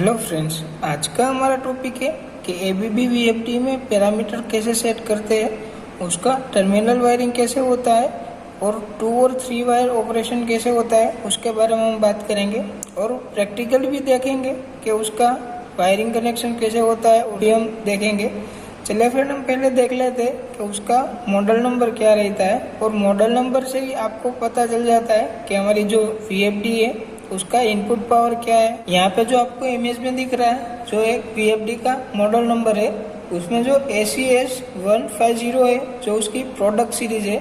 Hello friends, आज का हमारा टॉपिक है कि एबीबी वीएफडी में पैरामीटर कैसे सेट करते हैं, उसका टर्मिनल वायरिंग कैसे होता है और 2 और 3 वायर ऑपरेशन कैसे होता है उसके बारे में हम बात करेंगे और प्रैक्टिकल भी देखेंगे कि उसका वायरिंग कनेक्शन कैसे होता है वो भी हम देखेंगे। चलिए फ्रेंड, हम पहले देख लेते हैं कि उसका मॉडल नंबर क्या रहता है और मॉडल नंबर से ही आपको पता चल जाता है कि हमारी जो वीएफडी है उसका इनपुट पावर क्या है। यहाँ पे जो आपको इमेज में दिख रहा है जो एक वीएफडी का मॉडल नंबर है, उसमें जो ACS 150 है जो उसकी प्रोडक्ट सीरीज है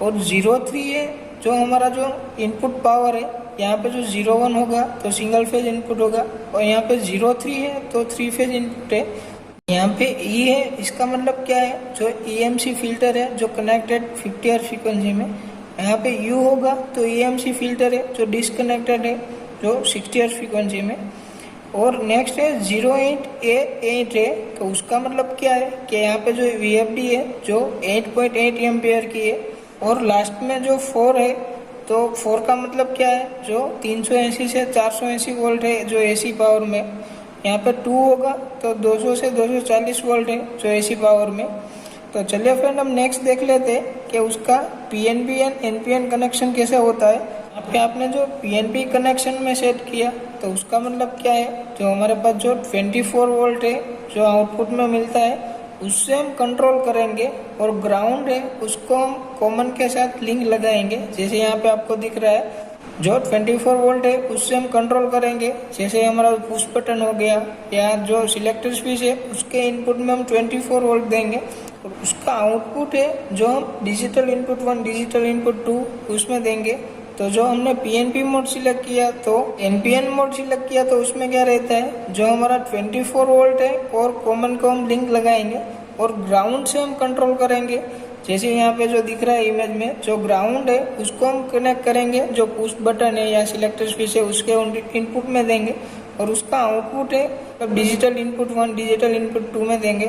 और 03 है जो हमारा जो इनपुट पावर है। यहाँ पे जो 01 होगा तो सिंगल फेज इनपुट होगा और यहाँ पे 03 है तो 3 फेज इनपुट है। यहाँ पे E है, इसका मतलब क्या है, जो EMC फिल्टर है जो कनेक्टेड 50 हर्ट्ज फ्रीक्वेंसी में। यहाँ पे U होगा तो EMC फिल्टर है जो डिसकनेक्टेड है जो 60 हर्ट्ज फ्रीक्वेंसी में। और नेक्स्ट है 08A8 है, तो उसका मतलब क्या है कि यहाँ पे जो VFD है जो 8.8 एम्पियर की है। और लास्ट में जो 4 है तो 4 का मतलब क्या है, जो 380 से 480 वोल्ट है जो AC पावर में। यहाँ पे 2 होगा तो 200 से 240 वोल्ट है जो AC पावर में। तो चलिए फ्रेंड, हम नेक्स्ट देख लेते हैं कि उसका PNP एंड NPN कनेक्शन कैसे होता है। यहाँ पे आपने जो PNP कनेक्शन में सेट किया तो उसका मतलब क्या है, जो हमारे पास जो 24 वोल्ट है जो आउटपुट में मिलता है उससे हम कंट्रोल करेंगे और ग्राउंड है उसको हम कॉमन के साथ लिंक लगाएंगे। जैसे यहाँ पे आपको दिख रहा है जो 24 वोल्ट है उससे हम कंट्रोल करेंगे, जैसे हमारा पुश बटन हो गया या जो सिलेक्टर स्विच है उसके इनपुट में हम 24 वोल्ट देंगे और उसका आउटपुट है जो हम डिजिटल इनपुट 1 डिजिटल इनपुट 2 उसमें देंगे। तो जो हमने PNP मोड सिलेक्ट किया तो NPN मोड सिलेक्ट किया तो उसमें क्या रहता है, जो हमारा 24 वोल्ट है और कॉमन को हम लिंक लगाएंगे और ग्राउंड से हम कंट्रोल करेंगे। जैसे यहाँ पे जो दिख रहा है इमेज में, जो ग्राउंड है उसको हम कनेक्ट करेंगे, जो पुश बटन है या सिलेक्टर स्विच है उसके इनपुट में देंगे और उसका आउटपुट है अब डिजिटल इनपुट 1 डिजिटल इनपुट 2 में देंगे।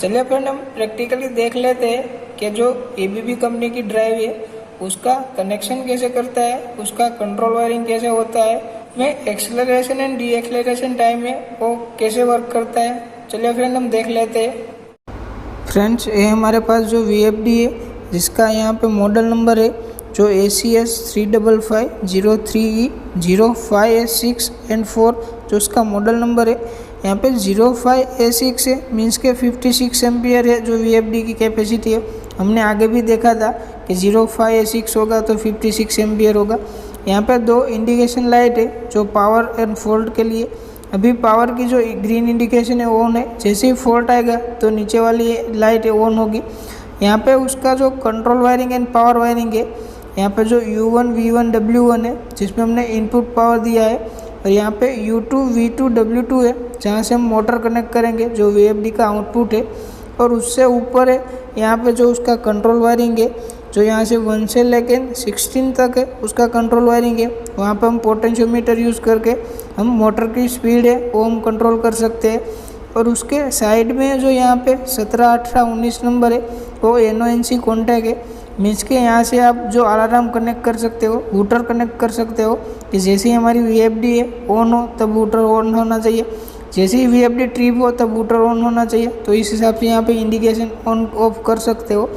चलिए फ्रेंड, हम प्रैक्टिकली देख लेते हैं कि जो ABB कंपनी की ड्राइव है उसका कनेक्शन कैसे करता है, उसका कंट्रोल वायरिंग कैसे होता है, में acceleration and D acceleration time में वो कैसे वर्क करता है। चलिए फ्रेंड, हम देख लेते हैं। फ्रेंड्स, ये हमारे पास जो VFD है जिसका यहाँ पे मॉडल नंबर है जो ACS 35503E 05A6 एंड 4 जो उसका मॉडल नंबर है। यहाँ पे 05A6 है, मीन्स के 56 एम्पियर है जो VFD की कैपेसिटी है। हमने आगे भी देखा था कि 05A6 होगा तो 56 एम्पियर होगा। यहाँ पे 2 इंडिकेशन लाइट है जो पावर एंड फॉल्ट के लिए। अभी पावर की जो ग्रीन इंडिकेशन है ऑन है, जैसे ही फॉल्ट आएगा तो नीचे वाली लाइट है ऑन होगी। यहाँ पे उसका जो control wiring and power wiring है, यहाँ पे जो U1 V1 W1 है जिसमें हमने इनपुट पावर दिया है और यहाँ पे U2 V2 W2 है जहाँ से हम मोटर कनेक्ट करेंगे जो VFD का आउटपुट है। और उससे ऊपर है यहाँ पे जो उसका कंट्रोल वायरिंग है जो यहाँ से 1 से लेके 16 तक है उसका कंट्रोल वायरिंग है। वहाँ पे हम पोटेंशियोमीटर यूज़ करके हम मोटर की स्पीड है वो हम कंट्रोल कर सकते हैं। और उसके साइड में जो यहाँ पे 17, 18, 19 नंबर है वो NONC कॉन्टैक्ट है, मीन्स के यहाँ से आप जो अलार्म कनेक्ट कर सकते हो, हूटर कनेक्ट कर सकते हो कि जैसे ही हमारी VFD है ऑन हो तब हूटर ऑन होना चाहिए, जैसे ही VFD ट्रिप हो तब हूटर ऑन होना चाहिए। तो इस हिसाब से यहाँ पे इंडिकेशन ऑन ऑफ कर सकते हो।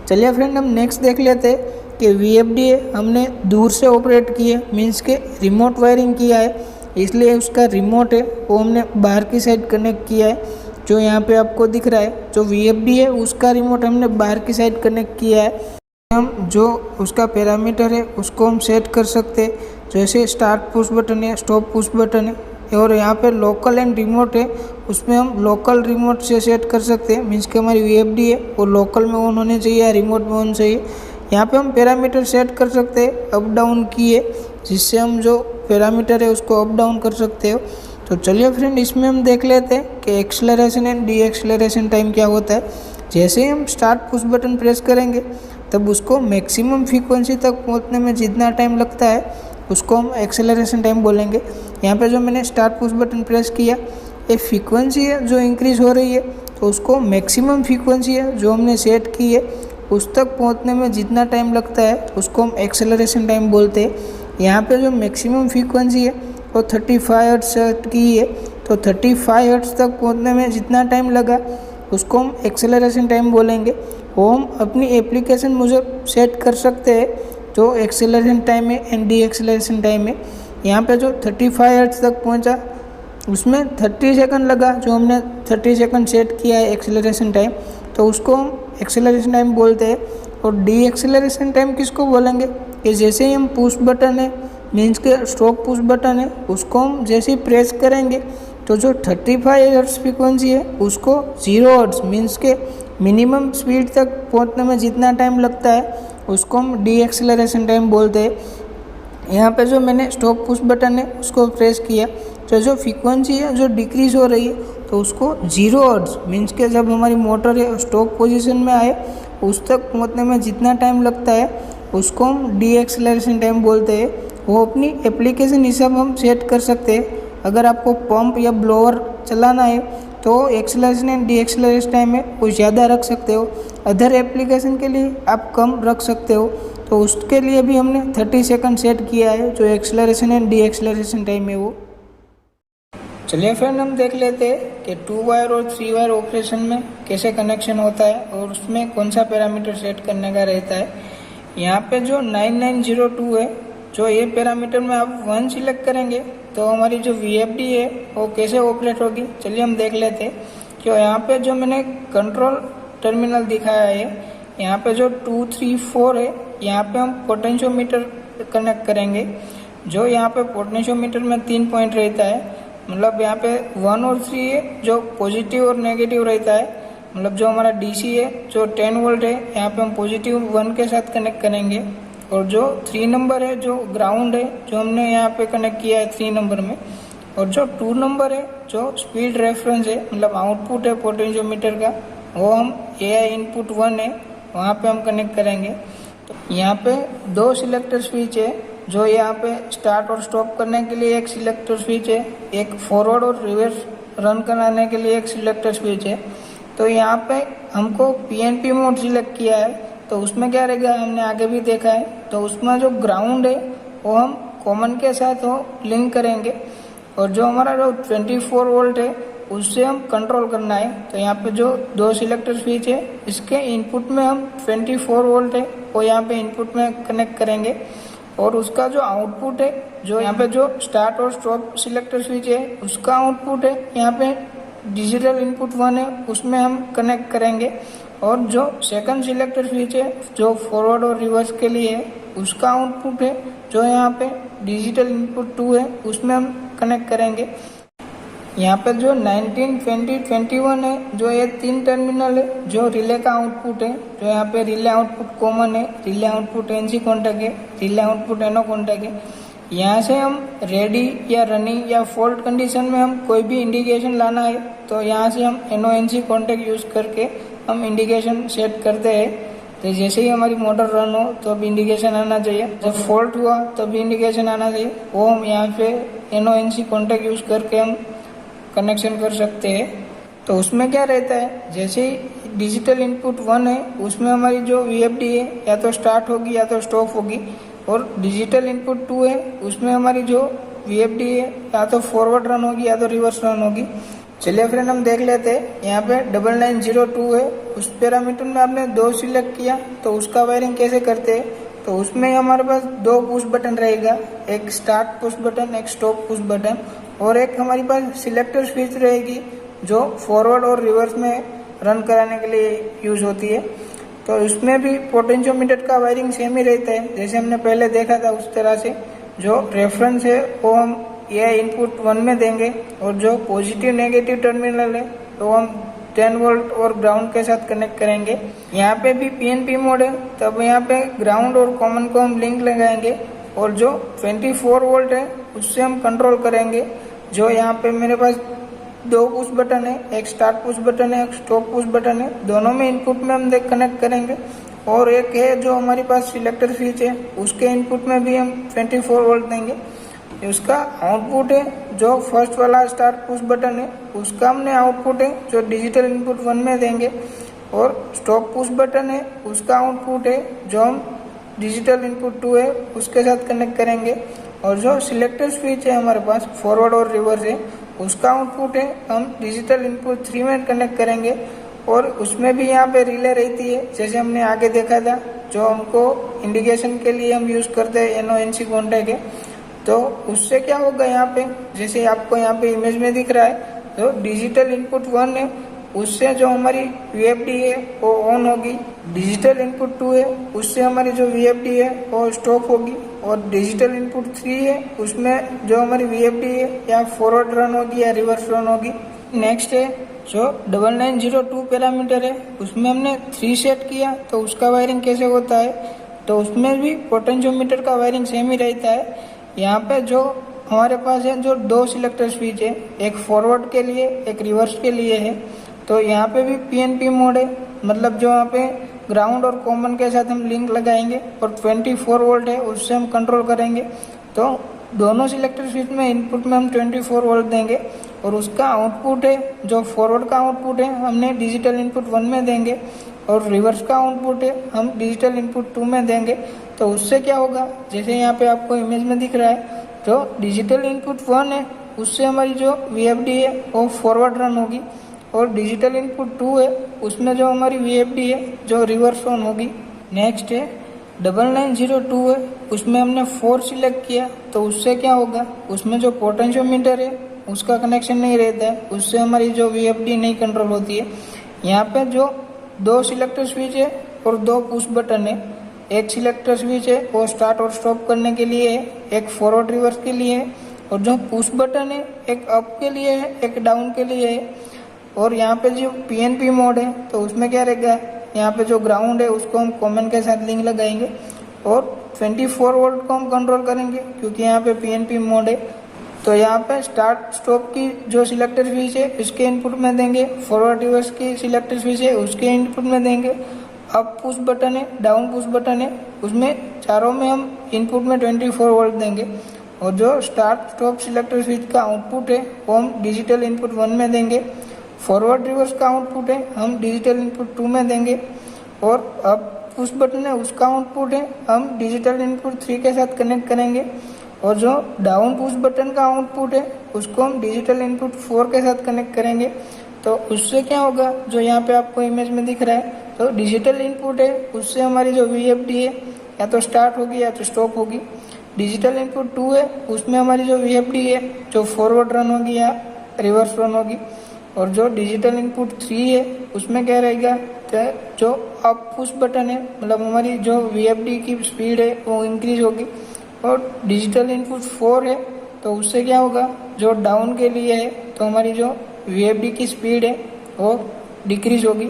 चलिए फ्रेंड, हम नेक्स्ट देख लेते हैं कि VFD है हमने दूर से ऑपरेट की है, मीन्स के रिमोट वायरिंग किया है, इसलिए उसका रिमोट है वो हमने बाहर की साइड कनेक्ट किया है। जो यहाँ पे आपको दिख रहा है जो VFD है उसका रिमोट हमने बाहर की साइड कनेक्ट किया है। हम जो उसका पैरामीटर है उसको हम सेट कर सकते हैं, जैसे स्टार्ट पुश बटन है, स्टॉप पुश बटन है। और यहाँ पे लोकल एंड रिमोट है, उसमें हम लोकल रिमोट से सेट कर सकते हैं, मीन्स कि हमारी VFD है वो लोकल में ऑन होनी चाहिए या रिमोट में ऑन चाहिए। यहाँ पे हम पैरामीटर सेट कर सकते हैं अप डाउन की है, जिससे हम जो पैरामीटर है उसको अप डाउन कर सकते हो। तो चलिए फ्रेंड, इसमें हम देख लेते हैं कि acceleration and D acceleration time क्या होता है। जैसे ही हम स्टार्ट पुश बटन प्रेस करेंगे तब उसको मैक्सिमम फ्रीक्वेंसी तक पहुँचने में जितना टाइम लगता है उसको हम एक्सेलरेशन टाइम बोलेंगे। यहाँ पे जो मैंने स्टार्ट पुश बटन प्रेस किया, ये फ्रीक्वेंसी है जो इंक्रीज़ हो रही है, तो उसको मैक्सिमम फ्रीक्वेंसी है जो हमने सेट की है उस तक पहुँचने में जितना टाइम लगता है उसको हम एक्सेलरेशन टाइम बोलते हैं। यहाँ पे जो मैक्सिमम फ्रीक्वेंसी है वो 35 हर्ट्ज सेट की है, तो 35 हर्ट्ज तक पहुंचने में जितना टाइम लगा उसको हम एक्सेलरेशन टाइम बोलेंगे। वो हम अपनी एप्लीकेशन मुजब सेट कर सकते हैं, जो एक्सेलरेशन टाइम है एंड डी एक्सेलरेशन टाइम है। यहाँ पे जो 35 हर्ट्ज तक पहुँचा उसमें 30 सेकंड लगा, जो हमने 30 सेकंड सेट किया है एक्सेलरेशन टाइम, तो उसको हम एक्सेलरेशन टाइम बोलते हैं। और डी एक्सेलरेशन टाइम किसको बोलेंगे कि जैसे ही हम पुश बटन है मीन्स के स्टॉप पुश बटन है उसको हम जैसे ही प्रेस करेंगे तो जो 35 हर्ट्ज फ्रीक्वेंसी है उसको 0 हर्ट्ज मीन्स के मिनिमम स्पीड तक पहुंचने में जितना टाइम लगता है उसको हम डी एक्सेलरेशन टाइम बोलते हैं। यहाँ पे जो मैंने स्टॉप पुश बटन है उसको प्रेस किया तो जो फ्रीक्वेंसी है जो डिक्रीज हो रही है तो उसको 0 हर्ट्ज मीन्स के जब हमारी मोटर है स्टॉप पोजीशन में आए उस तक पहुंचने में जितना टाइम लगता है उसको हम डी एक्सेलरेशन टाइम बोलते हैं। वो अपनी एप्लीकेशन हिसाब हम सेट कर सकते हैं। अगर आपको पंप या ब्लोअर चलाना है तो acceleration and D acceleration time है वो ज़्यादा रख सकते हो, अदर एप्लीकेशन के लिए आप कम रख सकते हो। तो उसके लिए भी हमने 30 सेकंड सेट किया है जो acceleration and D acceleration time है वो। चलिए फ्रेंड हम देख लेते हैं कि 2 वायर और 3 वायर ऑपरेशन में कैसे कनेक्शन होता है और उसमें कौन सा पैरामीटर सेट करने का रहता है। यहाँ पे जो 9902 है, जो ये पैरामीटर में आप 1 सिलेक्ट करेंगे तो हमारी जो VFD है वो कैसे ऑपरेट होगी। चलिए हम देख लेते हैं कि यहाँ पे जो मैंने कंट्रोल टर्मिनल दिखाया है, यहाँ पे जो 2, 3, 4 है, यहाँ पे हम पोटेंशियोमीटर कनेक्ट करेंगे। जो यहाँ पे पोटेंशियोमीटर में 3 पॉइंट रहता है, मतलब यहाँ पे 1 और 3 है जो पॉजिटिव और नेगेटिव रहता है। मतलब जो हमारा DC है जो 10 वोल्ट है, यहाँ पे हम पॉजिटिव 1 के साथ कनेक्ट करेंगे। और जो 3 नंबर है जो ग्राउंड है जो हमने यहाँ पे कनेक्ट किया है 3 नंबर में। और जो 2 नंबर है जो स्पीड रेफरेंस है, मतलब आउटपुट है पोटेंशियोमीटर का, वो हम AI इनपुट 1 है वहाँ पे हम कनेक्ट करेंगे। तो यहाँ पे 2 सिलेक्टर स्विच है, जो यहाँ पे स्टार्ट और स्टॉप करने के लिए एक सिलेक्टर स्विच है, एक फॉरवर्ड और रिवर्स रन कराने के लिए एक सिलेक्टर स्विच है। तो यहाँ पे हमको PNP मोड सिलेक्ट किया है, तो उसमें क्या रहेगा हमने आगे भी देखा है। तो उसमें जो ग्राउंड है वो हम कॉमन के साथ वो लिंक करेंगे। और जो हमारा जो 24 वोल्ट है उससे हम कंट्रोल करना है। तो यहाँ पे जो 2 सिलेक्टर स्विच है इसके इनपुट में हम 24 वोल्ट है वो यहाँ पे इनपुट में कनेक्ट करेंगे। और उसका जो आउटपुट है, जो यहाँ पे जो स्टार्ट और स्टॉप सिलेक्टर स्विच है उसका आउटपुट है यहाँ पे डिजिटल इनपुट 1 है उसमें हम कनेक्ट करेंगे। और जो सेकंड सिलेक्टर स्विच है जो फॉरवर्ड और रिवर्स के लिए है उसका आउटपुट है जो यहाँ पे डिजिटल इनपुट 2 है उसमें हम कनेक्ट करेंगे। यहाँ पे जो 19, 20, 21 है, जो ये 3 टर्मिनल है जो रिले का आउटपुट है। जो यहाँ पे रिले आउटपुट कॉमन है, रिले आउटपुट NC कॉन्टैक्ट है, रिले आउटपुट NO कॉन्टैक्ट है। यहाँ से हम रेडी या रनिंग या फॉल्ट कंडीशन में हम कोई भी इंडिकेशन लाना है तो यहाँ से हम NO NC कॉन्टैक्ट यूज करके हम इंडिकेशन सेट करते हैं। तो जैसे ही हमारी मोटर रन हो तो अब इंडिकेशन आना चाहिए, जब फॉल्ट हुआ तब इंडिकेशन आना चाहिए, वो हम यहाँ पे NO NC कॉन्टैक्ट यूज करके हम कनेक्शन कर सकते हैं। तो उसमें क्या रहता है, जैसे ही डिजिटल इनपुट 1 है उसमें हमारी जो VFD है या तो स्टार्ट होगी या तो स्टॉप होगी। और डिजिटल इनपुट 2 है उसमें हमारी जो VFD है या तो फॉरवर्ड रन होगी या तो रिवर्स रन होगी। चलिए फ्रेंड हम देख लेते हैं। यहाँ पे 9902 है, उस पैरामीटर में आपने 2 सिलेक्ट किया तो उसका वायरिंग कैसे करते हैं। तो उसमें हमारे पास 2 पुश बटन रहेगा, एक स्टार्ट पुश बटन, एक स्टॉप पुश बटन, और एक हमारे पास सिलेक्टर स्विच रहेगी जो फॉरवर्ड और रिवर्स में रन कराने के लिए यूज होती है। तो इसमें भी पोटेंशियोमीटर का वायरिंग सेम ही रहता है, जैसे हमने पहले देखा था उस तरह से। जो रेफरेंस है वो हम AI इनपुट 1 में देंगे और जो पॉजिटिव नेगेटिव टर्मिनल है तो हम 10 वोल्ट और ग्राउंड के साथ कनेक्ट करेंगे। यहाँ पे भी PNP मोड है, तब यहाँ पे ग्राउंड और कॉमन को हम लिंक लगाएंगे। और जो 24 वोल्ट है उससे हम कंट्रोल करेंगे। जो यहाँ पे मेरे पास 2 पुश बटन है, एक स्टार्ट पुश बटन है, एक स्टॉप पुश बटन है, दोनों में इनपुट में हम कनेक्ट करेंगे। और एक है जो हमारे पास सिलेक्टर स्विच है उसके इनपुट में भी हम 24 वोल्ट देंगे। उसका आउटपुट है जो फर्स्ट वाला स्टार्ट पुश बटन है उसका हमने आउटपुट है जो डिजिटल इनपुट 1 में देंगे। और स्टॉप पुश बटन है उसका आउटपुट है जो हम डिजिटल इनपुट 2 है उसके साथ कनेक्ट करेंगे। और जो सिलेक्टर स्विच है हमारे पास फॉरवर्ड और रिवर्स है उसका आउटपुट है हम डिजिटल इनपुट 3 में कनेक्ट करेंगे और उसमें भी यहाँ पे रिले रहती है, जैसे हमने आगे देखा था, जो हमको इंडिकेशन के लिए हम यूज़ करते हैं NONC कॉन्टैक्ट है। तो उससे क्या होगा, यहाँ पे जैसे आपको यहाँ पे इमेज में दिख रहा है, तो डिजिटल इनपुट 1 है, उससे जो हमारी VFD है वो ऑन होगी। डिजिटल इनपुट 2 है, उससे हमारी जो VFD है वो स्टॉप होगी। और डिजिटल इनपुट 3 है, उसमें जो हमारी VFD है या फॉरवर्ड रन होगी या रिवर्स रन होगी। नेक्स्ट है जो 9902 पैरामीटर है, उसमें हमने 3 सेट किया, तो उसका वायरिंग कैसे होता है, तो उसमें भी पोटेंशियोमीटर का वायरिंग सेम ही रहता है। यहाँ पे जो हमारे पास है जो 2 सिलेक्टर स्विच है, एक फॉरवर्ड के लिए एक रिवर्स के लिए है। तो यहाँ पे भी PNP मोड है, मतलब जो यहाँ पे ग्राउंड और कॉमन के साथ हम लिंक लगाएंगे और 24 वोल्ट है, उससे हम कंट्रोल करेंगे। तो दोनों सिलेक्टर स्विच में इनपुट में हम 24 वोल्ट देंगे और उसका आउटपुट है जो फॉरवर्ड का आउटपुट है हमने डिजिटल इनपुट 1 में देंगे और रिवर्स का आउटपुट है हम डिजिटल इनपुट 2 में देंगे। तो उससे क्या होगा, जैसे यहाँ पे आपको इमेज में दिख रहा है, जो डिजिटल इनपुट 1 है उससे हमारी जो VFD है वो फॉरवर्ड रन होगी और डिजिटल इनपुट 2 है उसमें जो हमारी VFD है जो रिवर्स ऑन होगी। नेक्स्ट है 9902 है, उसमें हमने 4 सिलेक्ट किया, तो उससे क्या होगा, उसमें जो पोटेंशियोमीटर है उसका कनेक्शन नहीं रहता है, उससे हमारी जो VFD नहीं कंट्रोल होती है। यहाँ पे जो 2 सिलेक्टर स्विच है और 2 पुश बटन है, एक सिलेक्टर स्विच है वो स्टार्ट और स्टॉप करने के लिए है, एक फॉरवर्ड रिवर्स के लिए है, और जो पुश बटन है एक अप के लिए है एक डाउन के लिए है। और यहाँ पे जो PNP मोड है, तो उसमें क्या रहेगा, यहाँ पे जो ग्राउंड है उसको हम कॉमन के साथ लिंक लगाएंगे और 24 वोल्ट को हम कंट्रोल करेंगे क्योंकि यहाँ पे PNP मोड है। तो यहाँ पे स्टार्ट स्टॉप की जो सिलेक्टर स्विच है उसके इनपुट में देंगे, फॉरवर्ड रिवर्स की सिलेक्टर स्विच है उसके इनपुट में देंगे, अप पुश बटन है डाउन पुश बटन है उसमें चारों में हम इनपुट में 24 वोल्ट देंगे। और जो स्टार्ट स्टॉप सिलेक्टर स्विच का आउटपुट है वो हम डिजिटल इनपुट 1 में देंगे, फॉरवर्ड रिवर्स का आउटपुट है हम डिजिटल इनपुट 2 में देंगे, और अब पुश बटन है उसका आउटपुट है हम डिजिटल इनपुट 3 के साथ कनेक्ट करेंगे, और जो डाउन पुश बटन का आउटपुट है उसको हम डिजिटल इनपुट 4 के साथ कनेक्ट करेंगे। तो उससे क्या होगा, जो यहाँ पे आपको इमेज में दिख रहा है, तो डिजिटल इनपुट है उससे हमारी जो VFD है या तो स्टार्ट होगी या तो स्टॉप होगी। डिजिटल इनपुट 2 है उसमें हमारी जो VFD है जो फॉरवर्ड रन होगी या रिवर्स रन होगी, और जो डिजिटल इनपुट 3 है उसमें क्या रहेगा, जो अप पुश बटन है मतलब हमारी जो VFD की स्पीड है वो इंक्रीज होगी, और डिजिटल इनपुट 4 है तो उससे क्या होगा, जो डाउन के लिए है तो हमारी जो VFD की स्पीड है वो डिक्रीज होगी।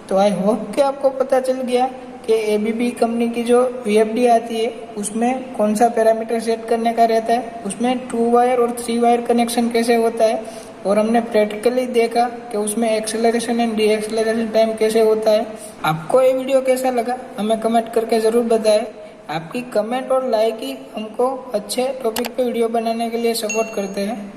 तो आई होप कि आपको पता चल गया कि ABB कंपनी की जो VFD आती है उसमें कौन सा पैरामीटर सेट करने का रहता है, उसमें 2 वायर और 3 वायर कनेक्शन कैसे होता है, और हमने प्रैक्टिकली देखा कि उसमें एक्सेलरेशन एंड डीएक्सेलरेशन टाइम कैसे होता है। आपको ये वीडियो कैसा लगा हमें कमेंट करके ज़रूर बताएं। आपकी कमेंट और लाइक ही हमको अच्छे टॉपिक पे वीडियो बनाने के लिए सपोर्ट करते हैं।